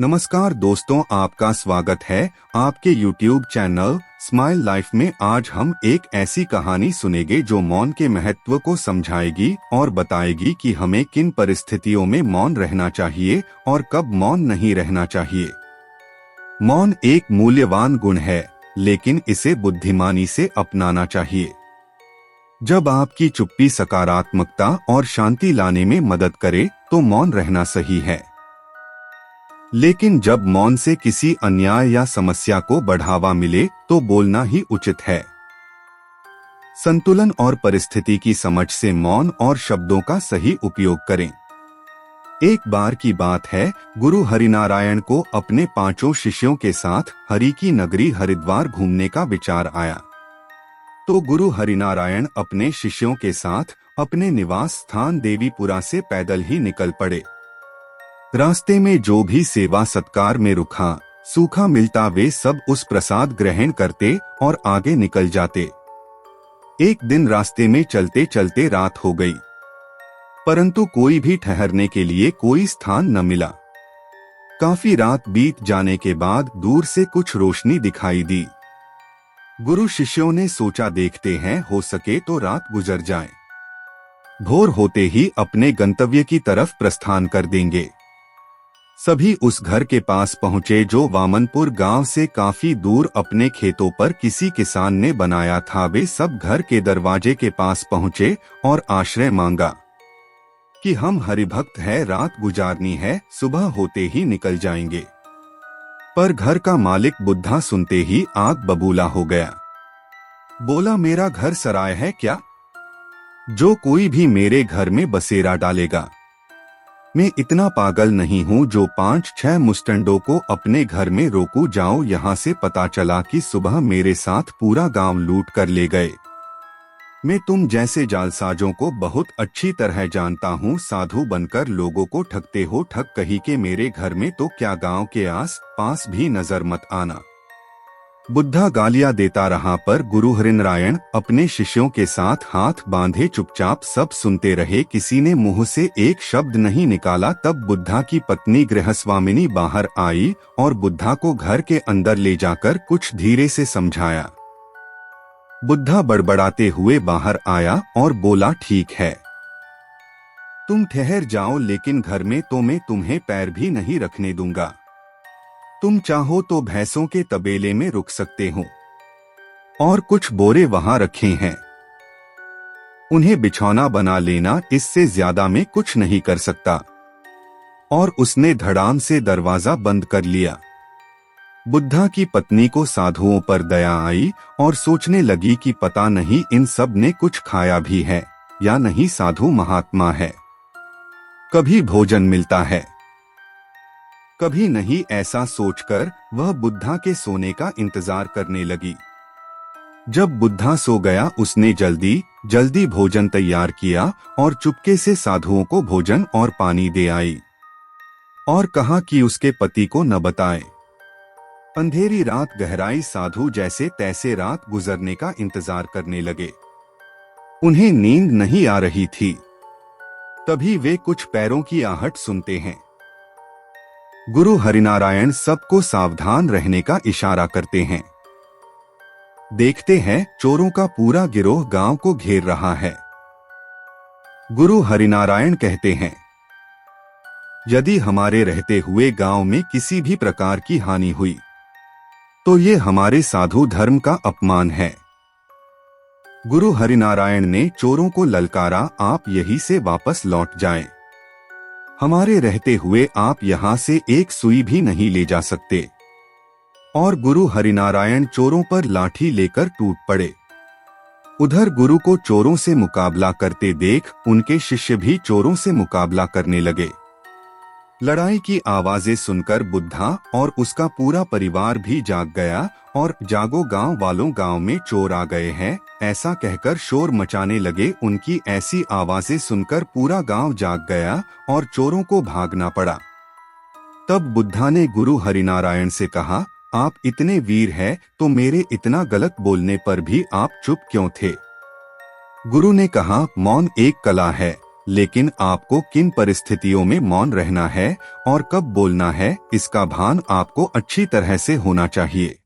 नमस्कार दोस्तों, आपका स्वागत है आपके YouTube चैनल स्माइल लाइफ में। आज हम एक ऐसी कहानी सुनेंगे जो मौन के महत्व को समझाएगी और बताएगी कि हमें किन परिस्थितियों में मौन रहना चाहिए और कब मौन नहीं रहना चाहिए। मौन एक मूल्यवान गुण है, लेकिन इसे बुद्धिमानी से अपनाना चाहिए। जब आपकी चुप्पी सकारात्मकता और शांति लाने में मदद करे तो मौन रहना सही है, लेकिन जब मौन से किसी अन्याय या समस्या को बढ़ावा मिले तो बोलना ही उचित है। संतुलन और परिस्थिति की समझ से मौन और शब्दों का सही उपयोग करें। एक बार की बात है, गुरु हरिनारायण को अपने 5 शिष्यों के साथ हरि की नगरी हरिद्वार घूमने का विचार आया। तो गुरु हरिनारायण अपने शिष्यों के साथ अपने निवास स्थान देवीपुरा से पैदल ही निकल पड़े। रास्ते में जो भी सेवा सत्कार में रुका सूखा मिलता वे सब उस प्रसाद ग्रहण करते और आगे निकल जाते। एक दिन रास्ते में चलते चलते रात हो गई, परंतु कोई भी ठहरने के लिए कोई स्थान न मिला। काफी रात बीत जाने के बाद दूर से कुछ रोशनी दिखाई दी। गुरु शिष्यों ने सोचा, देखते हैं, हो सके तो रात गुजर जाए, भोर होते ही अपने गंतव्य की तरफ प्रस्थान कर देंगे। सभी उस घर के पास पहुंचे जो वामनपुर गांव से काफी दूर अपने खेतों पर किसी किसान ने बनाया था। वे सब घर के दरवाजे के पास पहुंचे और आश्रय मांगा कि हम हरिभक्त हैं, रात गुजारनी है, सुबह होते ही निकल जाएंगे। पर घर का मालिक बुद्धा सुनते ही आग बबूला हो गया। बोला, मेरा घर सराय है क्या, जो कोई भी मेरे घर में बसेरा डालेगा? मैं इतना पागल नहीं हूँ जो 5-6 मुस्टंडों को अपने घर में रोकूं। जाओ यहाँ से, पता चला कि सुबह मेरे साथ पूरा गांव लूट कर ले गए। मैं तुम जैसे जालसाजों को बहुत अच्छी तरह जानता हूँ। साधु बनकर लोगों को ठगते हो, ठग कहीं के मेरे घर में तो क्या गांव के आस पास भी नजर मत आना। बुद्धा गालियां देता रहा, पर गुरु हरिनारायण अपने शिष्यों के साथ हाथ बांधे चुपचाप सब सुनते रहे। किसी ने मुंह से एक शब्द नहीं निकाला। तब बुद्धा की पत्नी गृहस्वामिनी बाहर आई और बुद्धा को घर के अंदर ले जाकर कुछ धीरे से समझाया। बुद्धा बड़बड़ाते हुए बाहर आया और बोला, ठीक है, तुम ठहर जाओ, लेकिन घर में तो मैं तुम्हें पैर भी नहीं रखने दूंगा। तुम चाहो तो भैंसों के तबेले में रुक सकते हो, और कुछ बोरे वहां रखे हैं, उन्हें बिछौना बना लेना, इससे ज्यादा मैं कुछ नहीं कर सकता। और उसने धड़ाम से दरवाजा बंद कर लिया। बुद्धा की पत्नी को साधुओं पर दया आई और सोचने लगी कि पता नहीं इन सब ने कुछ खाया भी है या नहीं। साधु महात्मा है, कभी भोजन मिलता है, कभी नहीं। ऐसा सोचकर वह बुद्धा के सोने का इंतजार करने लगी। जब बुद्धा सो गया, उसने जल्दी जल्दी भोजन तैयार किया और चुपके से साधुओं को भोजन और पानी दे आई और कहा कि उसके पति को न बताए। अंधेरी रात गहराई, साधु जैसे तैसे रात गुजरने का इंतजार करने लगे। उन्हें नींद नहीं आ रही थी। तभी वे कुछ पैरों की आहट सुनते हैं। गुरु हरिनारायण सबको सावधान रहने का इशारा करते हैं। देखते हैं, चोरों का पूरा गिरोह गांव को घेर रहा है। गुरु हरिनारायण कहते हैं, यदि हमारे रहते हुए गांव में किसी भी प्रकार की हानि हुई तो ये हमारे साधु धर्म का अपमान है। गुरु हरिनारायण ने चोरों को ललकारा, आप यहीं से वापस लौट जाएं। हमारे रहते हुए आप यहाँ से एक सुई भी नहीं ले जा सकते। और गुरु हरिनारायण चोरों पर लाठी लेकर टूट पड़े। उधर गुरु को चोरों से मुकाबला करते देख उनके शिष्य भी चोरों से मुकाबला करने लगे। लड़ाई की आवाजें सुनकर बुद्धा और उसका पूरा परिवार भी जाग गया और जागो गांव वालों, गांव में चोर आ गए हैं, ऐसा कहकर शोर मचाने लगे। उनकी ऐसी आवाजें सुनकर पूरा गांव जाग गया और चोरों को भागना पड़ा। तब बुद्धा ने गुरु हरिनारायण से कहा, आप इतने वीर हैं तो मेरे इतना गलत बोलने पर भी आप चुप क्यों थे? गुरु ने कहा, मौन एक कला है, लेकिन आपको किन परिस्थितियों में मौन रहना है और कब बोलना है, इसका भान आपको अच्छी तरह से होना चाहिए।